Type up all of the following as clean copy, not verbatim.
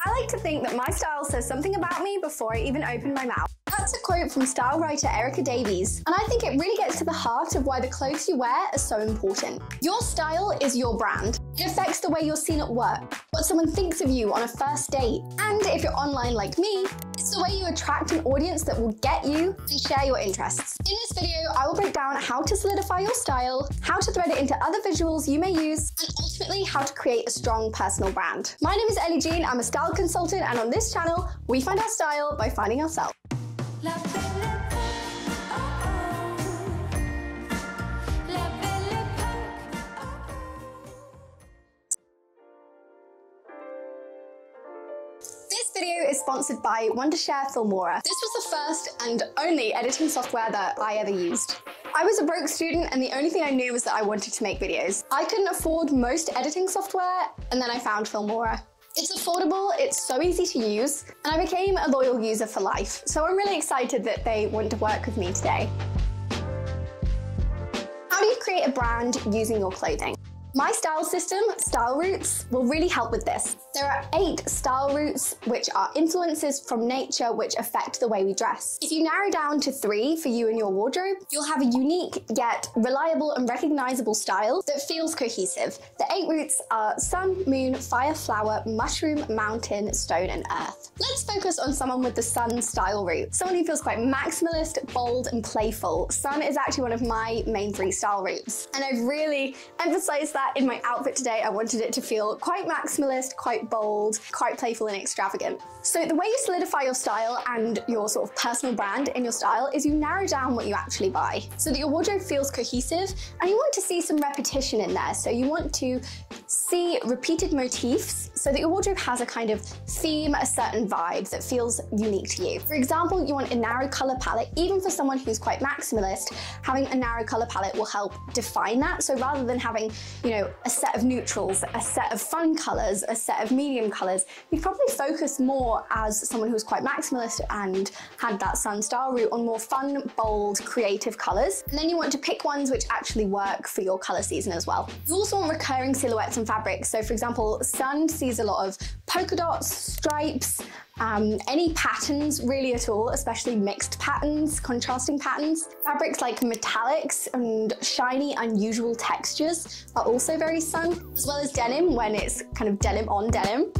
I like to think that my style says something about me before I even open my mouth. That's a quote from style writer Erica Davies, and I think it really gets to the heart of why the clothes you wear are so important. Your style is your brand. It affects the way you're seen at work, what someone thinks of you on a first date, and if you're online like me, it's the way you attract an audience that will get you and share your interests. In this video, I will break down how to solidify your style, how to thread it into other visuals you may use, and ultimately how to create a strong personal brand. My name is Ellie-Jean, I'm a style consultant, and on this channel, we find our style by finding ourselves. This video is sponsored by Wondershare Filmora. This was the first and only editing software that I ever used. I was a broke student and the only thing I knew was that I wanted to make videos. I couldn't afford most editing software, and then I found Filmora. It's affordable, it's so easy to use, and I became a loyal user for life. So I'm really excited that they want to work with me today. How do you create a brand using your clothing? My style system, Style Roots, will really help with this. There are 8 style roots, which are influences from nature which affect the way we dress. If you narrow down to 3 for you and your wardrobe, you'll have a unique yet reliable and recognizable style that feels cohesive. The 8 roots are sun, moon, fire, flower, mushroom, mountain, stone, and earth. Let's focus on someone with the sun style root. Someone who feels quite maximalist, bold, and playful. Sun is actually one of my main 3 style roots, and I've really emphasized that in my outfit today. I wanted it to feel quite maximalist, quite bold, quite playful and extravagant. So the way you solidify your style and your sort of personal brand in your style is you narrow down what you actually buy so that your wardrobe feels cohesive, and you want to see some repetition in there. So you want to see repeated motifs so that your wardrobe has a kind of theme, a certain vibe that feels unique to you. For example, you want a narrow color palette. Even for someone who's quite maximalist, having a narrow color palette will help define that. So rather than having, a set of neutrals, a set of fun colors, a set of medium colors, you'd probably focus more as someone who's quite maximalist and had that sun style route on more fun, bold, creative colors. And then you want to pick ones which actually work for your color season as well. You also want recurring silhouettes and fabrics. So for example, sun sees a lot of polka dots, stripes, any patterns really at all, especially mixed patterns, contrasting patterns. Fabrics like metallics and shiny, unusual textures are also very sun, as well as denim when it's kind of denim on denim.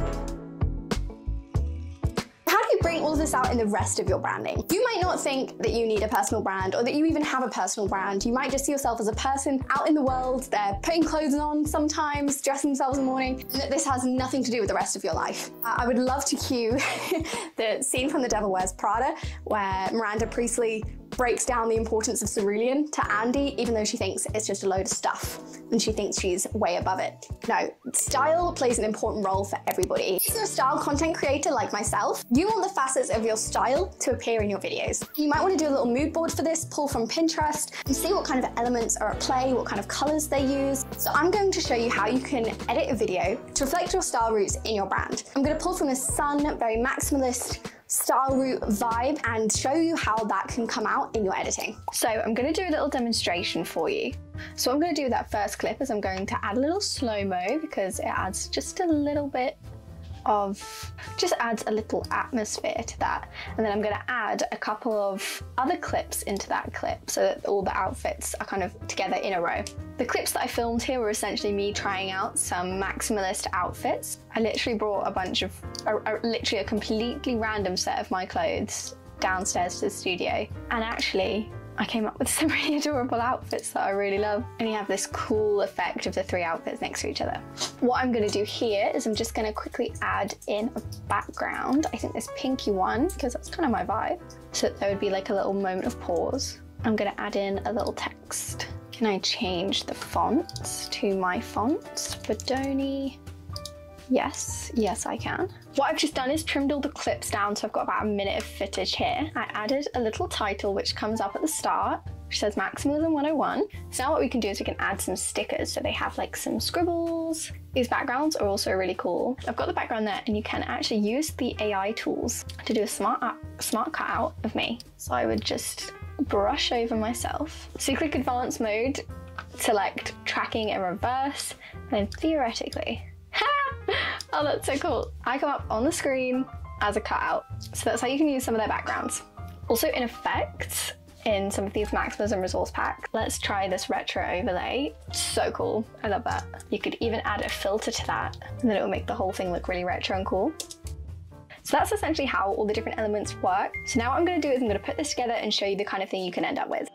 How do you bring all of this out in the rest of your branding? You might not think that you need a personal brand or that you even have a personal brand. You might just see yourself as a person out in the world. They're putting clothes on sometimes, dressing themselves in the morning, and that this has nothing to do with the rest of your life. I would love to cue the scene from The Devil Wears Prada where Miranda Priestley breaks down the importance of cerulean to Andy, even though she thinks it's just a load of stuff and she thinks she's way above it. No, style plays an important role for everybody. If you're a style content creator like myself, you want the facets of your style to appear in your videos. You might want to do a little mood board for this, pull from Pinterest, and see what kind of elements are at play, what kind of colors they use. So I'm going to show you how you can edit a video to reflect your style roots in your brand. I'm going to pull from the sun, very maximalist, style root vibe and show you how that can come out in your editing. So I'm going to do a little demonstration for you. So what I'm going to do with that first clip is I'm going to add a little slow-mo because it adds just a little bit just adds a little atmosphere to that. And then I'm going to add a couple of other clips into that clip so that all the outfits are kind of together in a row. The clips that I filmed here were essentially me trying out some maximalist outfits. I literally brought a bunch of, literally a completely random set of my clothes downstairs to the studio, and actually I came up with some really adorable outfits that I really love. And you have this cool effect of the 3 outfits next to each other. What I'm going to do here is I'm just going to quickly add in a background. I think this pinky one, because that's kind of my vibe. So that there would be like a little moment of pause. I'm going to add in a little text. Can I change the fonts to my fonts? Bodoni. Yes, I can. What I've just done is trimmed all the clips down, so I've got about a minute of footage here. I added a little title which comes up at the start, which says Maximalism 101. So now what we can do is we can add some stickers, so they have like some scribbles. These backgrounds are also really cool. I've got the background there, and you can actually use the AI tools to do a smart cutout of me. So I would just brush over myself. So you click advanced mode, select tracking in reverse, and then theoretically, Oh, that's so cool. I come up on the screen as a cutout. So that's how you can use some of their backgrounds. Also in effects, in some of these maximalism resource packs, let's try this retro overlay. So cool, I love that. You could even add a filter to that, and then it will make the whole thing look really retro and cool. So that's essentially how all the different elements work. So now what I'm gonna do is I'm gonna put this together and show you the kind of thing you can end up with.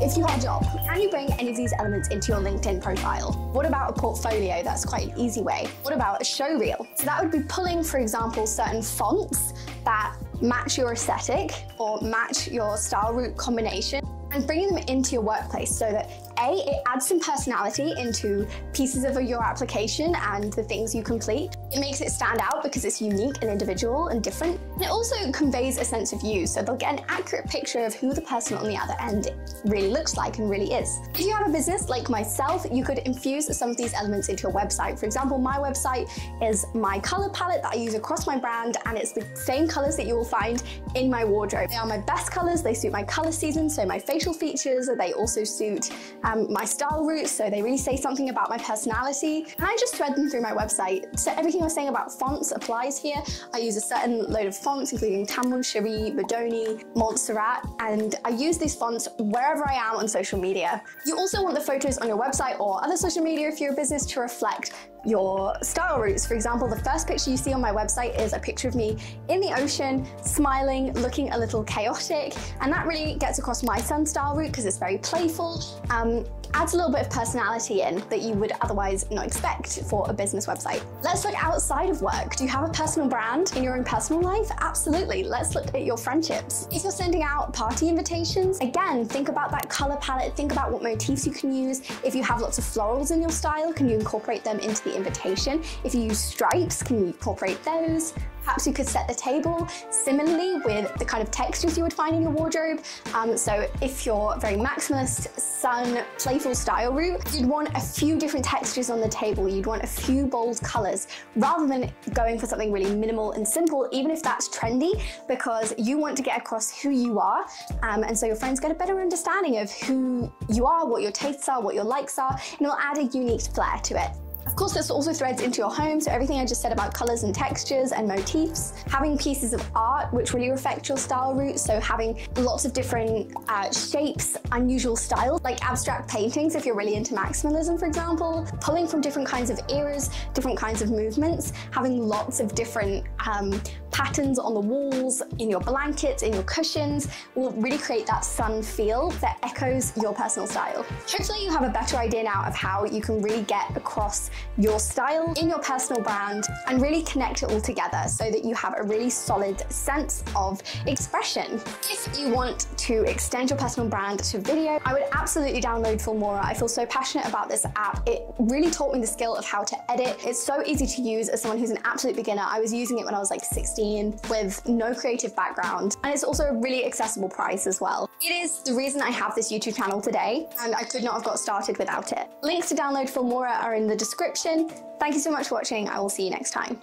If you have a job, can you bring any of these elements into your LinkedIn profile? What about a portfolio? That's quite an easy way. What about a show reel? So that would be pulling, for example, certain fonts that match your aesthetic or match your style route combination and bringing them into your workplace so that A, it adds some personality into pieces of your application and the things you complete. It makes it stand out because it's unique and individual and different. And it also conveys a sense of you, so they'll get an accurate picture of who the person on the other end really looks like and really is. If you have a business like myself, you could infuse some of these elements into your website. For example, my website is my color palette that I use across my brand, and it's the same colors that you will find in my wardrobe. They are my best colors, they suit my color season, so my facial features, they also suit my style routes, so they really say something about my personality, and I just thread them through my website. So everything I was saying about fonts applies here. I use a certain load of fonts, including Tamil, Cherie, Bodoni, Montserrat, and I use these fonts wherever I am on social media. You also want the photos on your website or other social media if you're a business to reflect your style routes. For example, the first picture you see on my website is a picture of me in the ocean, smiling, looking a little chaotic, and that really gets across my sun style route because it's very playful, adds a little bit of personality in that you would otherwise not expect for a business website. Let's look outside of work. Do you have a personal brand in your own personal life? Absolutely. Let's look at your friendships. If you're sending out party invitations, again, think about that color palette, think about what motifs you can use. If you have lots of florals in your style, can you incorporate them into the invitation? If you use stripes, can you incorporate those? Perhaps you could set the table similarly with the kind of textures you would find in your wardrobe. So if you're very maximalist, sun, playful style route, you'd want a few different textures on the table. You'd want a few bold colors rather than going for something really minimal and simple, even if that's trendy, because you want to get across who you are. And so your friends get a better understanding of who you are, what your tastes are, what your likes are, and it'll add a unique flair to it. Of course, this also threads into your home, so everything I just said about colors and textures and motifs. Having pieces of art which really reflect your style route, so having lots of different shapes, unusual styles, like abstract paintings if you're really into maximalism, for example. Pulling from different kinds of eras, different kinds of movements, having lots of different patterns on the walls, in your blankets, in your cushions, will really create that sun feel that echoes your personal style. Hopefully you have a better idea now of how you can really get across your style in your personal brand and really connect it all together so that you have a really solid sense of expression. If you want to extend your personal brand to video, I would absolutely download Filmora. I feel so passionate about this app. It really taught me the skill of how to edit. It's so easy to use as someone who's an absolute beginner. I was using it when I was like 16 with no creative background, and it's also a really accessible price as well. It is the reason I have this YouTube channel today, and I could not have got started without it. Links to download Filmora are in the description. Thank you so much for watching. I will see you next time.